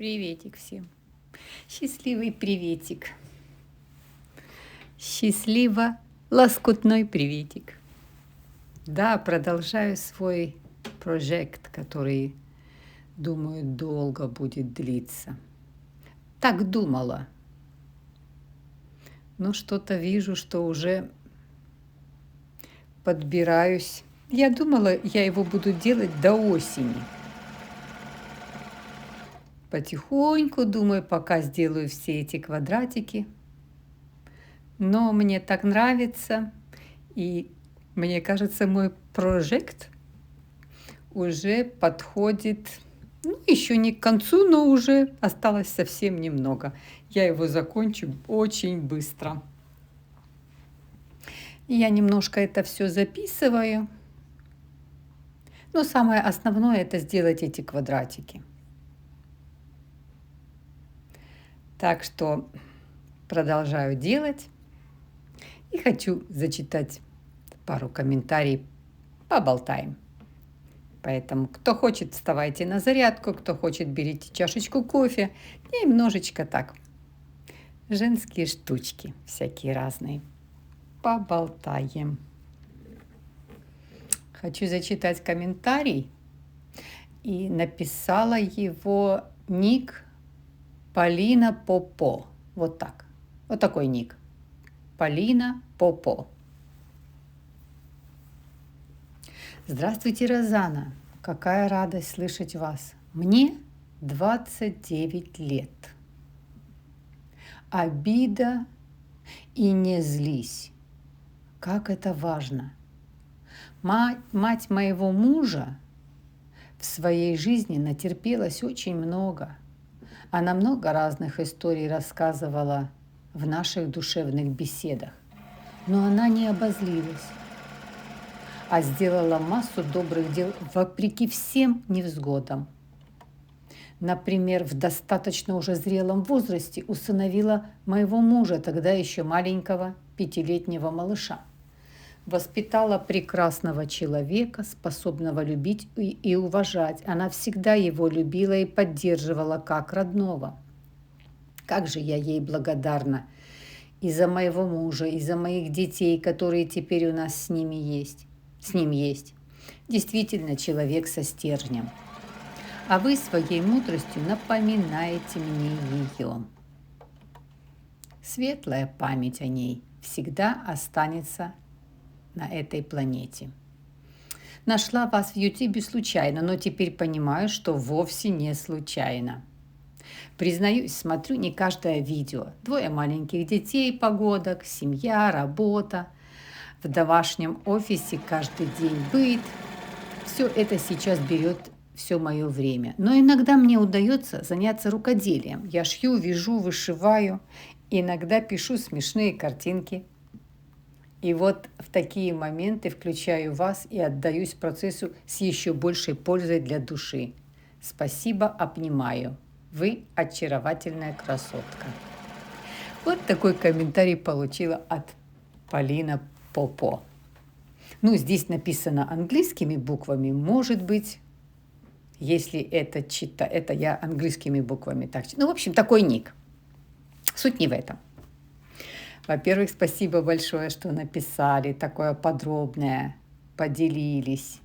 Приветик всем. Счастливый приветик. Счастливо-лоскутной приветик. Да, продолжаю свой проект, который, думаю, долго будет длиться. Так думала. Но что-то вижу, что уже подбираюсь. Я думала, я его буду делать до осени. Потихоньку, думаю, пока сделаю все эти квадратики. Но мне так нравится, и мне кажется, мой проект уже подходит, еще не к концу, но уже осталось совсем немного. Я его закончу очень быстро. Я немножко это все записываю, но самое основное это сделать эти квадратики. Так что продолжаю делать и хочу зачитать пару комментариев, поболтаем. Поэтому, кто хочет, вставайте на зарядку, кто хочет, берите чашечку кофе и немножечко так. Женские штучки всякие разные. Поболтаем. Хочу зачитать комментарий. И написала его ник Полина Попо. Вот так. Вот такой ник. Полина Попо. Здравствуйте, Розана. Какая радость слышать вас. Мне 29 лет. Обида и не злись. Как это важно. Мать моего мужа в своей жизни натерпелась очень много. Она много разных историй рассказывала в наших душевных беседах. Но она не обозлилась, а сделала массу добрых дел вопреки всем невзгодам. Например, в достаточно уже зрелом возрасте усыновила моего мужа, тогда еще маленького 5-летнего малыша. Воспитала прекрасного человека, способного любить и уважать. Она всегда его любила и поддерживала как родного. Как же я ей благодарна и за моего мужа, и за моих детей, которые теперь у нас с ним есть. Действительно, человек со стержнем. А вы своей мудростью напоминаете мне ее. Светлая память о ней всегда останется на этой планете. Нашла вас в Ютубе случайно, но теперь понимаю, что вовсе не случайно. Признаюсь, смотрю не каждое видео. 2 маленьких детей, погодок, семья, работа. В домашнем офисе каждый день быт. Все это сейчас берет все мое время. Но иногда мне удается заняться рукоделием. Я шью, вяжу, вышиваю. Иногда пишу смешные картинки. И вот в такие моменты включаю вас и отдаюсь процессу с еще большей пользой для души. Спасибо, обнимаю. Вы очаровательная красотка. Вот такой комментарий получила от Полины Попо. Здесь написано английскими буквами. Может быть, если это я английскими буквами так читаю. В общем, такой ник. Суть не в этом. Во-первых, спасибо большое, что написали такое подробное, поделились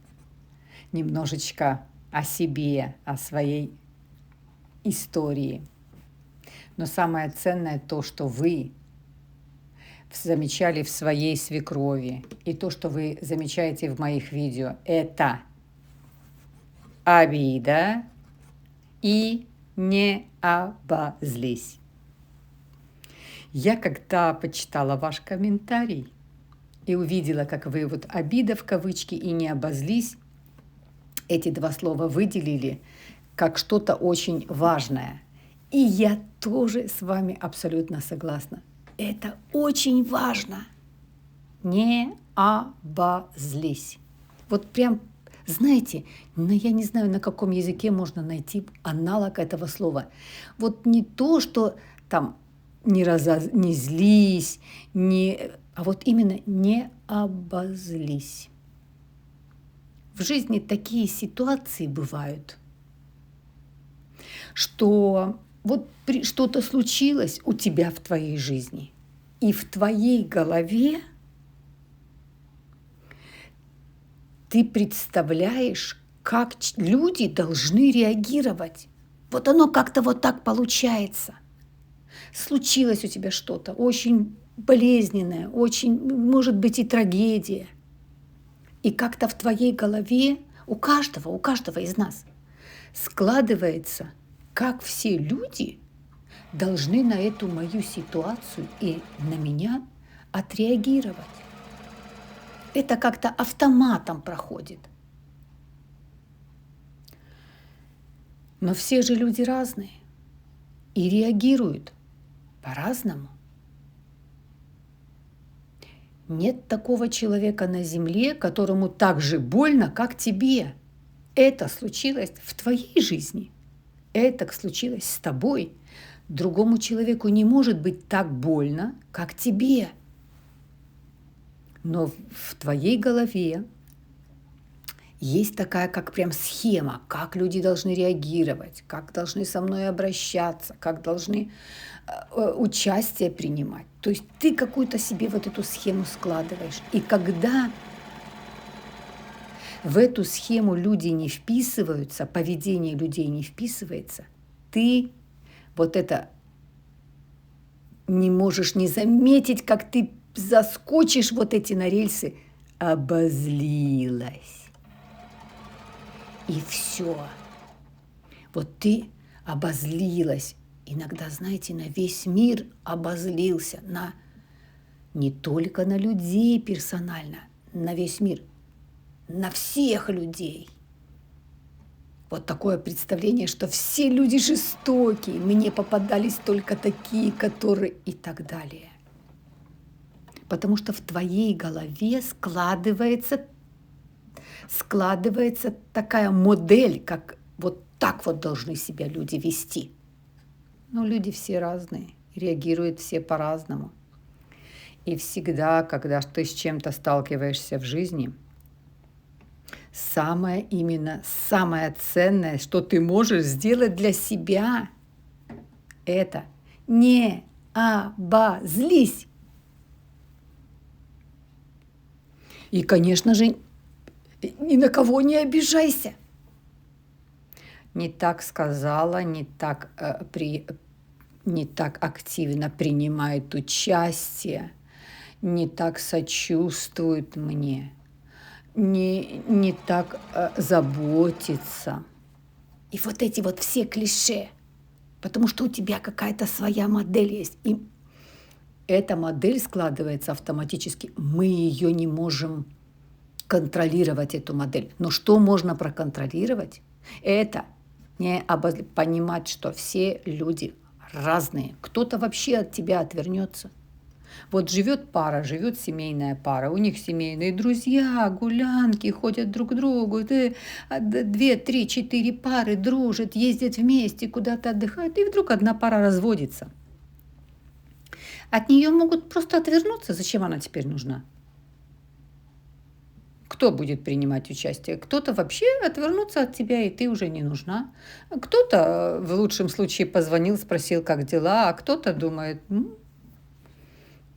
немножечко о себе, о своей истории. Но самое ценное то, что вы замечали в своей свекрови, и то, что вы замечаете в моих видео, это обида и не обозлись. Я когда почитала ваш комментарий и увидела, как вы вот обида в кавычки и не обозлись, эти 2 слова выделили как что-то очень важное. И я тоже с вами абсолютно согласна. Это очень важно. Не обозлись. Вот прям, знаете, я не знаю, на каком языке можно найти аналог этого слова. Вот не то, что там не злись, а вот именно не обозлись. В жизни такие ситуации бывают, что вот что-то случилось у тебя в твоей жизни, и в твоей голове ты представляешь, как люди должны реагировать. Вот оно как-то вот так получается. Случилось у тебя что-то очень болезненное, очень, может быть, и трагедия. И как-то в твоей голове у каждого из нас складывается, как все люди должны на эту мою ситуацию и на меня отреагировать. Это как-то автоматом проходит. Но все же люди разные и реагируют по-разному. Нет такого человека на земле, которому так же больно, как тебе. Это случилось в твоей жизни. Это случилось с тобой. Другому человеку не может быть так больно, как тебе. Но в твоей голове есть такая, как прям схема, как люди должны реагировать, как должны со мной обращаться, как должны участие принимать. То есть ты какую-то себе вот эту схему складываешь. И когда в эту схему люди не вписываются, поведение людей не вписывается, ты вот это не можешь не заметить, как ты заскочишь вот эти на рельсы, обозлилась. И все. Вот ты обозлилась. Иногда, знаете, на весь мир обозлился. Не только на людей персонально, на весь мир. На всех людей. Вот такое представление, что все люди жестокие. Мне попадались только такие, которые и так далее. Потому что в твоей голове складывается такая модель, как вот так вот должны себя люди вести. Но люди все разные, реагируют все по-разному. И всегда, когда ты с чем-то сталкиваешься в жизни, самое ценное, что ты можешь сделать для себя, это не обозлись. И, конечно же, ни на кого не обижайся. Не так сказала, не так активно принимает участие, не так сочувствует мне, не так заботится. И вот эти вот все клише, потому что у тебя какая-то своя модель есть. И эта модель складывается автоматически. Мы ее не можем контролировать, эту модель. Но что можно проконтролировать? Это понимать, что все люди разные. Кто-то вообще от тебя отвернется. Вот живет семейная пара, у них семейные друзья, гулянки, ходят друг к другу, 2, 3, 4 пары дружат, ездят вместе, куда-то отдыхают, и вдруг одна пара разводится. От нее могут просто отвернуться, зачем она теперь нужна? Кто будет принимать участие? Кто-то вообще отвернуться от тебя, и ты уже не нужна. Кто-то в лучшем случае позвонил, спросил, как дела, а кто-то думает,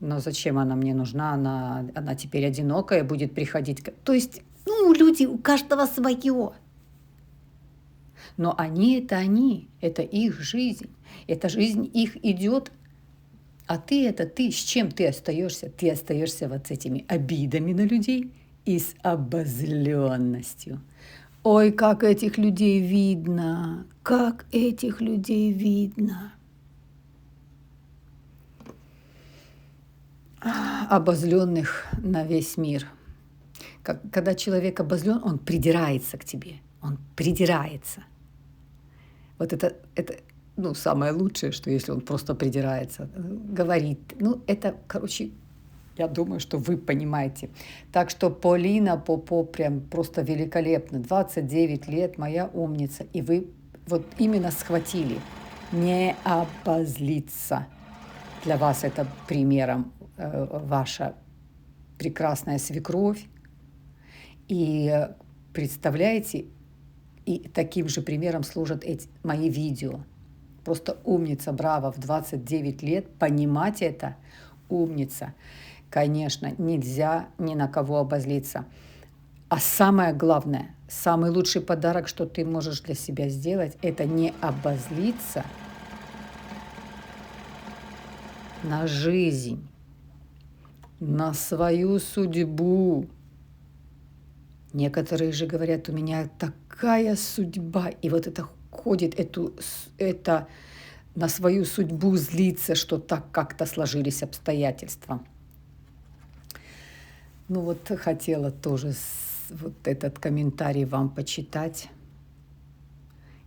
но зачем она мне нужна, она теперь одинокая, будет приходить. То есть, люди, у каждого свое. Но это их жизнь, эта жизнь их идет. А ты, с чем ты остаешься? Ты остаешься вот с этими обидами на людей и с обозленностью. Ой, как этих людей видно, обозленных на весь мир. Когда человек обозлен, он придирается к тебе, он придирается. Вот это самое лучшее, что если он просто придирается, говорит. Я думаю, что вы понимаете. Так что Полина Попо прям просто великолепно. 29 лет, моя умница. И вы вот именно схватили. Не обозлиться. Для вас это примером ваша прекрасная свекровь. И представляете, И таким же примером служат мои видео. Просто умница, браво, в 29 лет понимать это, умница. Конечно, нельзя ни на кого обозлиться. А самое главное, самый лучший подарок, что ты можешь для себя сделать, это не обозлиться на жизнь, на свою судьбу. Некоторые же говорят, у меня такая судьба, и вот это ходит, это на свою судьбу злиться, что так как-то сложились обстоятельства. Ну вот хотела тоже вот этот комментарий вам почитать.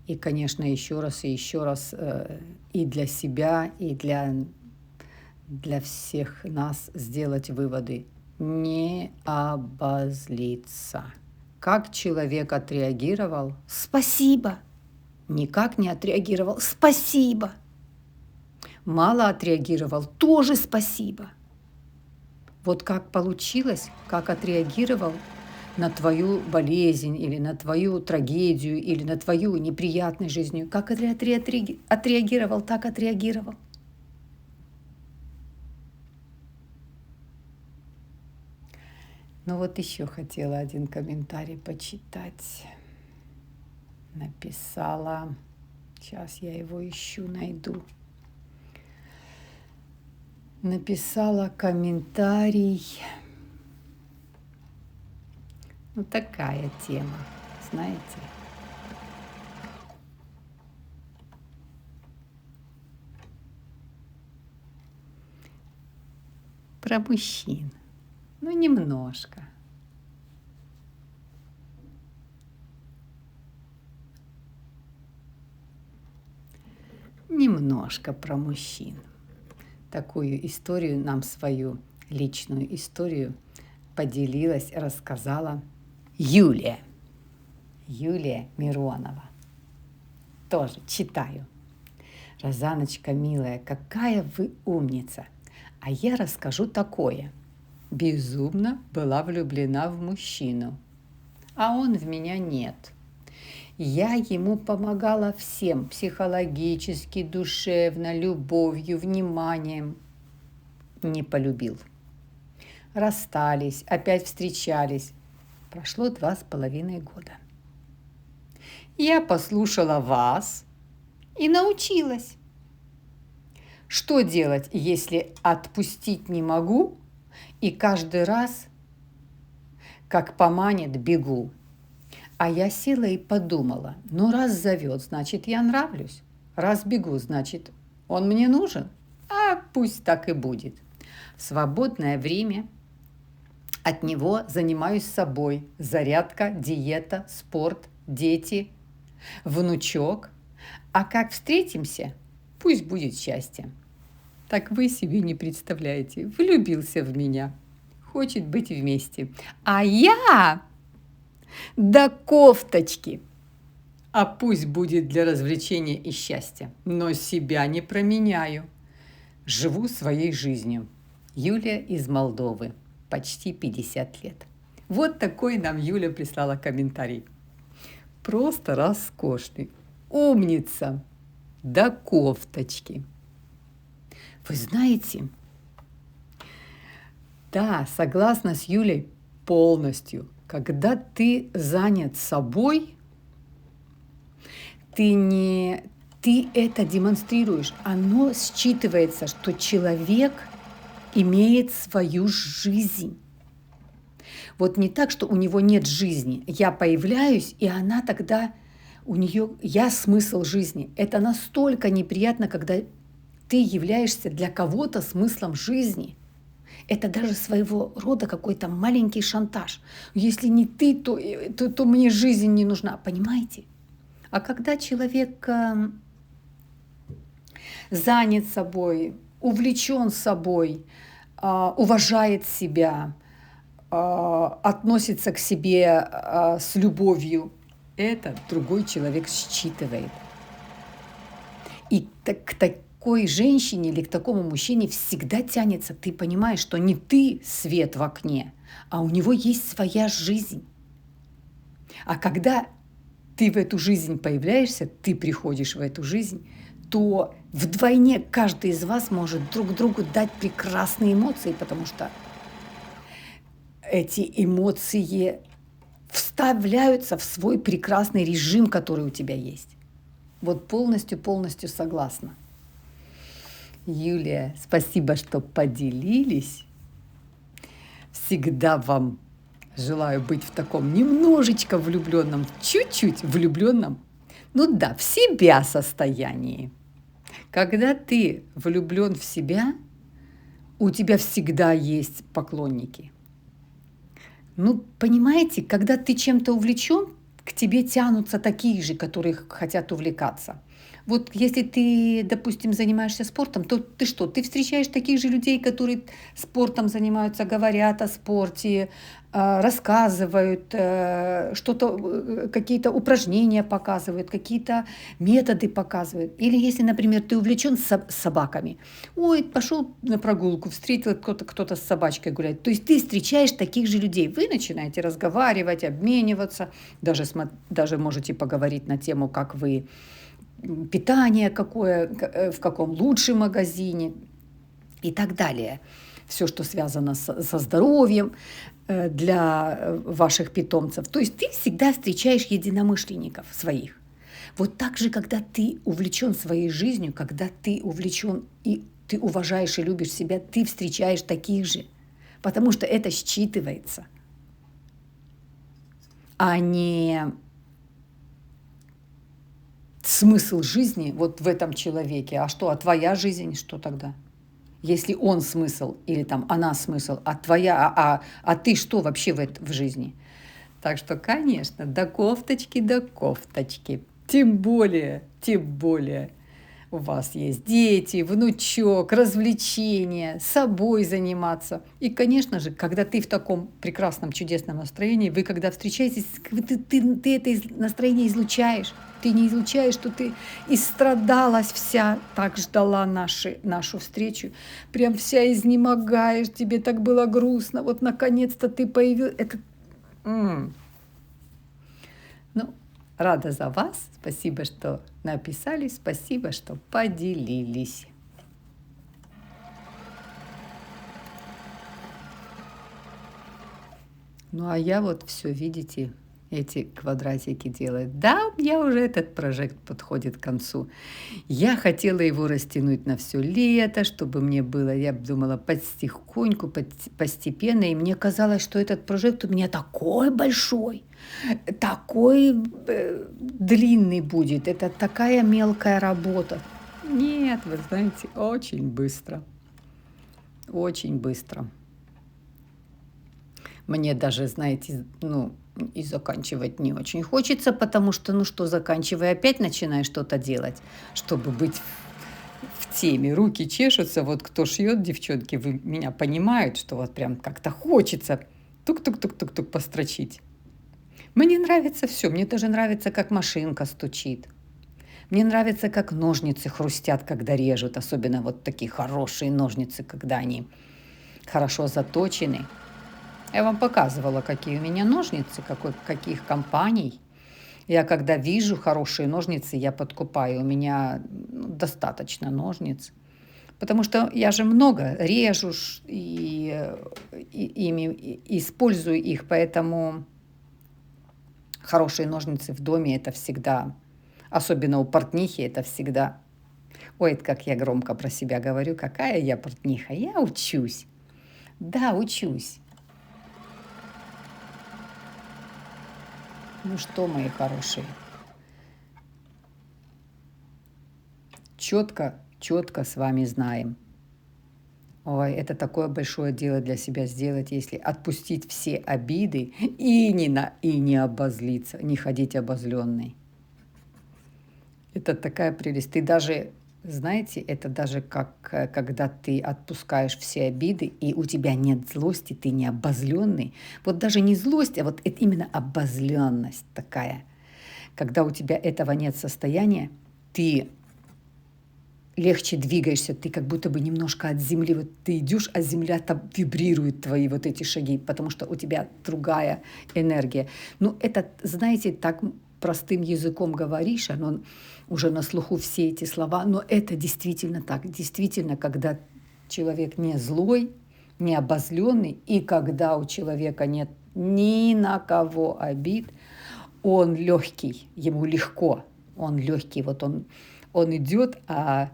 И, конечно, еще раз и для себя, и для всех нас сделать выводы. Не обозлиться. Как человек отреагировал? Спасибо. Никак не отреагировал? Спасибо. Мало отреагировал? Тоже спасибо. Вот как получилось, как отреагировал на твою болезнь или на твою трагедию или на твою неприятность жизнью, как отреагировал, так отреагировал. Ну вот еще хотела один комментарий почитать. Написала, сейчас я его ищу, найду. Написала комментарий. Ну такая тема, знаете. Про мужчин. Ну, немножко. Немножко про мужчин. Такую историю нам, свою личную историю поделилась, рассказала Юлия Миронова. Тоже читаю. Розаночка, милая, какая вы умница. А я расскажу такое. Безумно была влюблена в мужчину, а он в меня нет. Я ему помогала всем, психологически, душевно, любовью, вниманием. Не полюбил. Расстались, опять встречались. Прошло 2,5 года. Я послушала вас и научилась. Что делать, если отпустить не могу и каждый раз, как поманит, бегу? А я села и подумала, ну раз зовет, значит я нравлюсь. Раз бегу, значит он мне нужен. А пусть так и будет. В свободное время от него занимаюсь собой. Зарядка, диета, спорт, дети, внучок. А как встретимся, пусть будет счастье. Так вы себе не представляете. Влюбился в меня. Хочет быть вместе. А я до кофточки. А пусть будет для развлечения и счастья. Но себя не променяю. Живу своей жизнью. Юлия из Молдовы. Почти 50 лет. Вот такой нам Юля прислала комментарий. Просто роскошный. Умница. До кофточки. Вы знаете, да, согласна с Юлей полностью. Когда ты занят собой, ты это демонстрируешь. Оно считывается, что человек имеет свою жизнь. Вот не так, что у него нет жизни. Я появляюсь, и она тогда, у нее, я смысл жизни. Это настолько неприятно, когда ты являешься для кого-то смыслом жизни. Это даже своего рода какой-то маленький шантаж. Если не ты, то мне жизнь не нужна. Понимаете? А когда человек занят собой, увлечен собой, уважает себя, относится к себе с любовью, это другой человек считывает. И к такой женщине или к такому мужчине всегда тянется. Ты понимаешь, что не ты свет в окне, а у него есть своя жизнь. А когда ты в эту жизнь появляешься, ты приходишь в эту жизнь, то вдвойне каждый из вас может друг другу дать прекрасные эмоции, потому что эти эмоции вставляются в свой прекрасный режим, который у тебя есть. Вот полностью согласна. Юлия, спасибо, что поделились. Всегда вам желаю быть в таком немножечко влюбленном, чуть-чуть влюбленном, ну да, в себя состоянии. Когда ты влюблен в себя, у тебя всегда есть поклонники. Ну, понимаете, когда ты чем-то увлечен, к тебе тянутся такие же, которые хотят увлекаться. Вот если ты, допустим, занимаешься спортом, то ты что? Ты встречаешь таких же людей, которые спортом занимаются, говорят о спорте, рассказывают, что-то, какие-то упражнения показывают, какие-то методы показывают. Или если, например, ты увлечен собаками, ой, пошел на прогулку, встретил кто-то с собачкой гуляет. То есть ты встречаешь таких же людей. Вы начинаете разговаривать, обмениваться, даже можете поговорить на тему, как вы питание какое, в каком лучшем магазине и так далее. Все, что связано со здоровьем для ваших питомцев. То есть ты всегда встречаешь единомышленников своих. Вот так же, когда ты увлечен своей жизнью, когда ты увлечен и ты уважаешь и любишь себя, ты встречаешь таких же. Потому что это считывается, а не смысл жизни вот в этом человеке. А что, а твоя жизнь, что тогда? Если он смысл или там она смысл, а твоя, а ты что вообще в жизни? Так что, конечно, до кофточки, до кофточки. Тем более у вас есть дети, внучок, развлечения, собой заниматься. И, конечно же, когда ты в таком прекрасном, чудесном настроении, вы когда встречаетесь, ты это настроение излучаешь. Ты не излучаешь, что ты истрадалась вся, так ждала нашу встречу. Прям вся изнемогаешь, тебе так было грустно. Вот наконец-то ты появился. Ну, рада за вас. Спасибо, что написали. Спасибо, что поделились. Ну, а я вот все, видите, эти квадратики делаю. Да, у меня уже этот проект подходит к концу. Я хотела его растянуть на все лето, чтобы мне было, я думала, потихоньку, постепенно. И мне казалось, что этот проект у меня такой большой, такой длинный будет. Это такая мелкая работа. Нет, вы знаете, очень быстро. Очень быстро. Мне даже, знаете, и заканчивать не очень хочется, потому что, ну что, заканчивая, опять начинаешь что-то делать, чтобы быть в теме. Руки чешутся, вот кто шьет, девчонки, вы меня понимают, что вот прям как-то хочется тук-тук-тук-тук-тук построчить. Мне нравится все, мне даже нравится, как машинка стучит. Мне нравится, как ножницы хрустят, когда режут, особенно вот такие хорошие ножницы, когда они хорошо заточены. Я вам показывала, какие у меня ножницы, каких компаний. Я когда вижу хорошие ножницы, я подкупаю. У меня достаточно ножниц. Потому что я же много режу и использую их, поэтому хорошие ножницы в доме это всегда, особенно у портнихи, это всегда. Ой, это как я громко про себя говорю, какая я портниха. Я учусь. Да, учусь. Ну что, мои хорошие, четко с вами знаем. Ой, это такое большое дело для себя сделать, если отпустить все обиды и не обозлиться, не ходить обозленный. Это такая прелесть. Ты даже, знаете, это даже как когда ты отпускаешь все обиды, и у тебя нет злости, ты не обозленный. Вот даже не злость, а вот это именно обозленность такая. Когда у тебя этого нет состояния, ты легче двигаешься, ты как будто бы немножко от земли, вот ты идешь, а земля там вибрирует твои вот эти шаги, потому что у тебя другая энергия. Ну, это, знаете, так простым языком говоришь, оно уже на слуху все эти слова, но это действительно так. Действительно, когда человек не злой, не обозленный, и когда у человека нет ни на кого обид, он легкий, ему легко, он легкий, вот он идет, а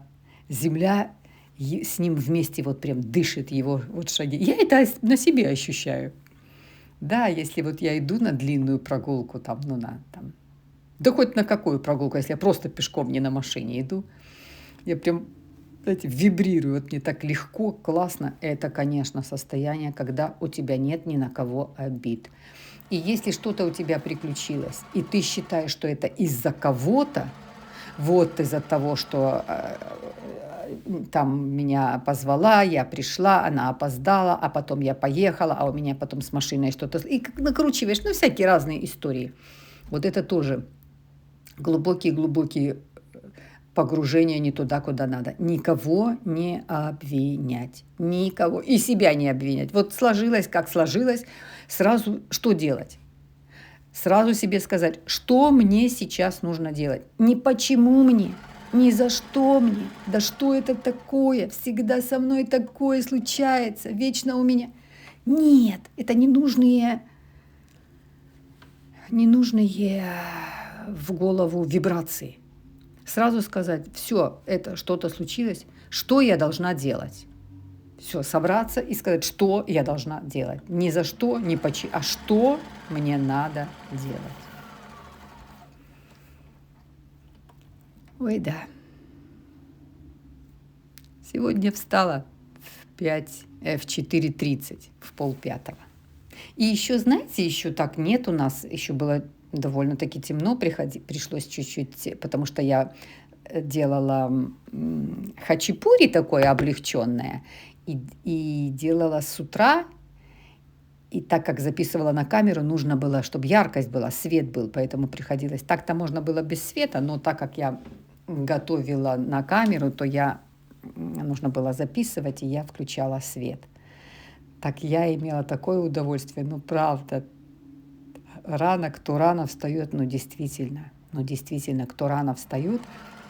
земля с ним вместе вот прям дышит его вот шаги. Я это на себе ощущаю. Да, если вот я иду на длинную прогулку, там, ну, там, да хоть на какую прогулку, если я просто пешком, не на машине иду, я прям, знаете, вибрирую, вот мне так легко, классно. Это, конечно, состояние, когда у тебя нет ни на кого обид. И если что-то у тебя приключилось, и ты считаешь, что это из-за кого-то, вот из-за того, что там меня позвала, я пришла, она опоздала, а потом я поехала, а у меня потом с машиной что-то... И как накручиваешь, ну, всякие разные истории. Вот это тоже глубокие-глубокие погружения не туда, куда надо. Никого не обвинять. Никого. И себя не обвинять. Вот сложилось, как сложилось. Сразу что делать? Сразу себе сказать, что мне сейчас нужно делать. Не почему мне, ни за что мне. Да что это такое? Всегда со мной такое случается. Вечно у меня. Нет, это ненужные в голову вибрации. Сразу сказать, все, это что-то случилось, что я должна делать? Все, собраться и сказать, что я должна делать. Не за что, не почему, а что мне надо делать. Ой, да. Сегодня встала в 4:30, в 4:30. И еще, знаете, еще так нет у нас, еще было довольно-таки темно, пришлось чуть-чуть, потому что я делала хачапури такое облегченное, и делала с утра, и так как записывала на камеру, нужно было, чтобы яркость была, свет был, поэтому приходилось. Так-то можно было без света, но так как я готовила на камеру, то нужно было записывать, и я включала свет. Так я имела такое удовольствие, ну правда, кто рано встает, действительно, кто рано встает,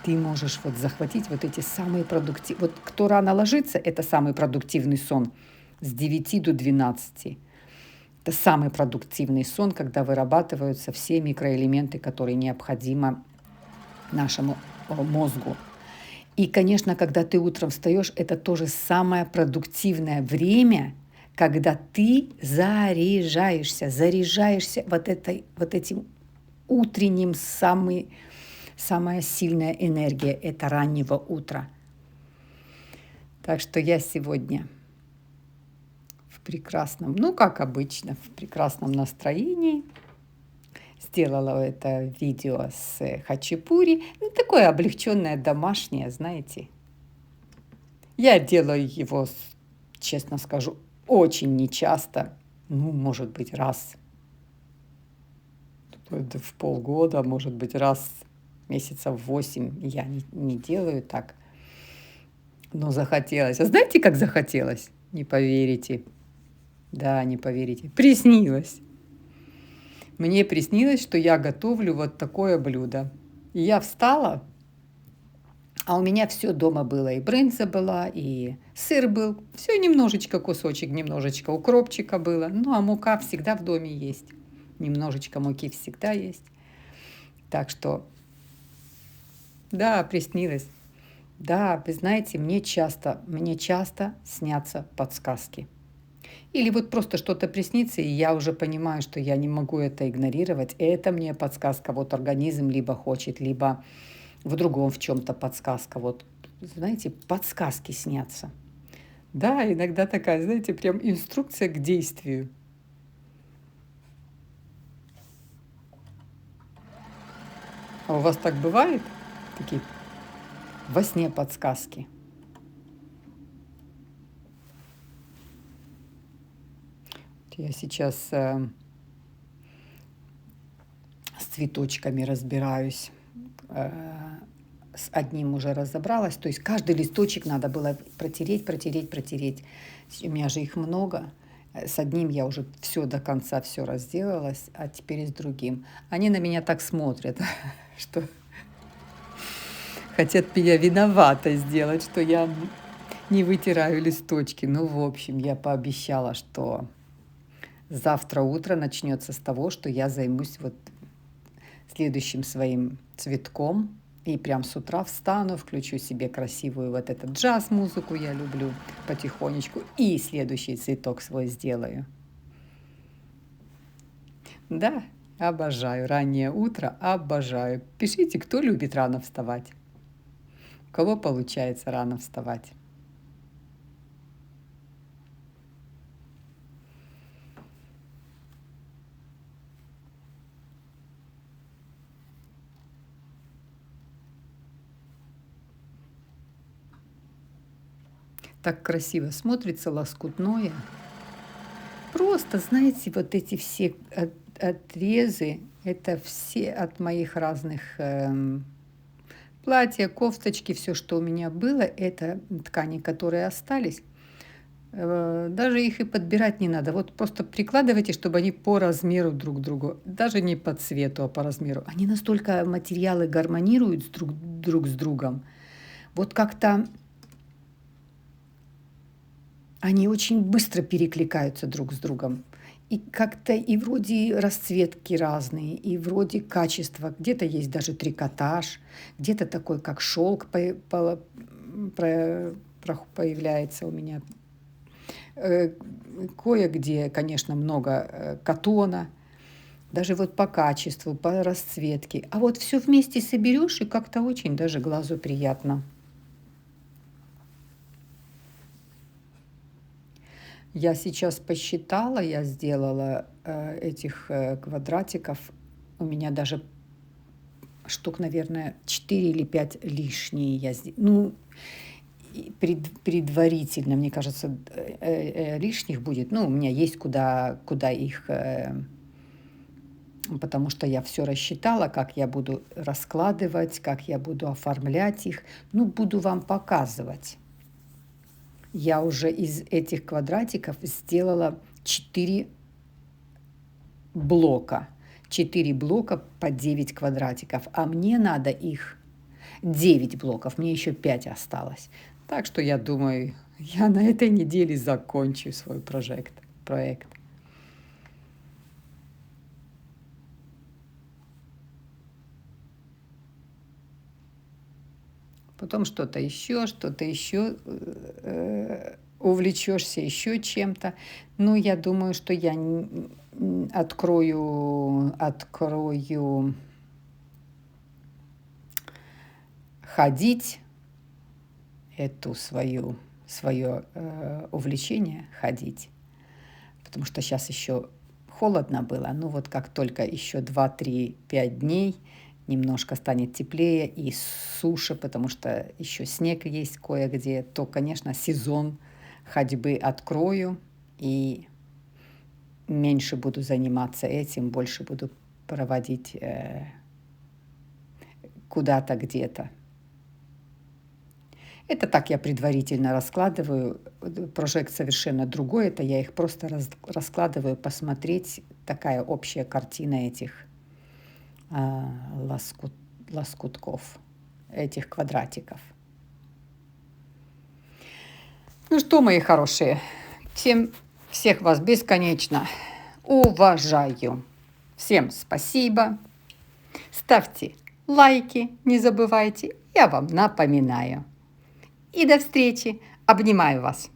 ты можешь вот захватить вот эти самые продуктивные. Вот кто рано ложится, это самый продуктивный сон с 9 до 12. Это самый продуктивный сон, когда вырабатываются все микроэлементы, которые необходимы нашему мозгу. И, конечно, когда ты утром встаешь, это тоже самое продуктивное время, когда ты заряжаешься вот этим утренним самая сильная энергия – это раннего утра. Так что я сегодня в прекрасном, ну, как обычно, в прекрасном настроении сделала это видео с хачапури. Ну, такое облегченное, домашнее, знаете. Я делаю его, честно скажу, очень нечасто. Ну, может быть, раз в полгода, может быть, раз месяцев 8 я не делаю так. Но захотелось. А знаете, как захотелось? Не поверите. Да, не поверите. Приснилось. Мне приснилось, что я готовлю вот такое блюдо. И я встала, а у меня все дома было. И брынза была, и сыр был. Все немножечко, кусочек, немножечко укропчика было. Ну, а мука всегда в доме есть. Немножечко муки всегда есть. Так что, да, приснилось. Да, вы знаете, мне часто снятся подсказки. Или вот просто что-то приснится, и я уже понимаю, что я не могу это игнорировать. И это мне подсказка. Вот организм либо хочет, либо в другом в чем-то подсказка. Вот, знаете, подсказки снятся. Да, иногда такая, знаете, прям инструкция к действию. А у вас так бывает? Такие во сне подсказки. Я сейчас с цветочками разбираюсь. С одним уже разобралась. То есть каждый листочек надо было протереть. У меня же их много. С одним я уже все до конца все разделалась, а теперь и с другим. Они на меня так смотрят, что хотят меня виновата сделать, что я не вытираю листочки. Ну, в общем, я пообещала, что завтра утро начнется с того, что я займусь вот следующим своим цветком. И прям с утра встану, включу себе красивую вот этот джаз-музыку, я люблю потихонечку, и следующий цветок свой сделаю. Да, обожаю раннее утро, обожаю. Пишите, кто любит рано вставать, у кого получается рано вставать. Так красиво смотрится лоскутное. Просто, знаете, вот эти все отрезы, это все от моих разных платья, кофточки, все, что у меня было, это ткани, которые остались. Даже их и подбирать не надо. Вот просто прикладывайте, чтобы они по размеру друг к другу, даже не по цвету, а по размеру. Они настолько материалы гармонируют друг с другом. Вот как-то они очень быстро перекликаются друг с другом. И как-то и вроде расцветки разные, и вроде качества. Где-то есть даже трикотаж, где-то такой, как шелк появляется у меня. Кое-где, конечно, много катона, даже вот по качеству, по расцветке. А вот все вместе соберешь, и как-то очень даже глазу приятно. Я сейчас посчитала, я сделала этих квадратиков. У меня даже штук, наверное, 4 или 5 лишние. Ну, предварительно, мне кажется, лишних будет. Ну, у меня есть куда их, потому что я все рассчитала, как я буду раскладывать, как я буду оформлять их. Ну, буду вам показывать. Я уже из этих квадратиков сделала 4 блока. 4 блока по 9 квадратиков. А мне надо их 9 блоков. Мне еще 5 осталось. Так что я думаю, я на этой неделе закончу свой проект. Потом что-то еще, увлечешься еще чем-то. Ну, я думаю, что я открою ходить, свое увлечение ходить. Потому что сейчас еще холодно было. Ну, вот как только еще 2, 3, 5 дней немножко станет теплее и суше, потому что еще снег есть кое-где, то, конечно, сезон ходьбы открою и меньше буду заниматься этим, больше буду проводить куда-то где-то. Это так я предварительно раскладываю. Прожект совершенно другой. Это я их просто раскладываю, посмотреть. Такая общая картина этих лоскутков, этих квадратиков. Ну что, мои хорошие, всех вас бесконечно уважаю. Всем спасибо. Ставьте лайки, не забывайте. Я вам напоминаю. И до встречи. Обнимаю вас.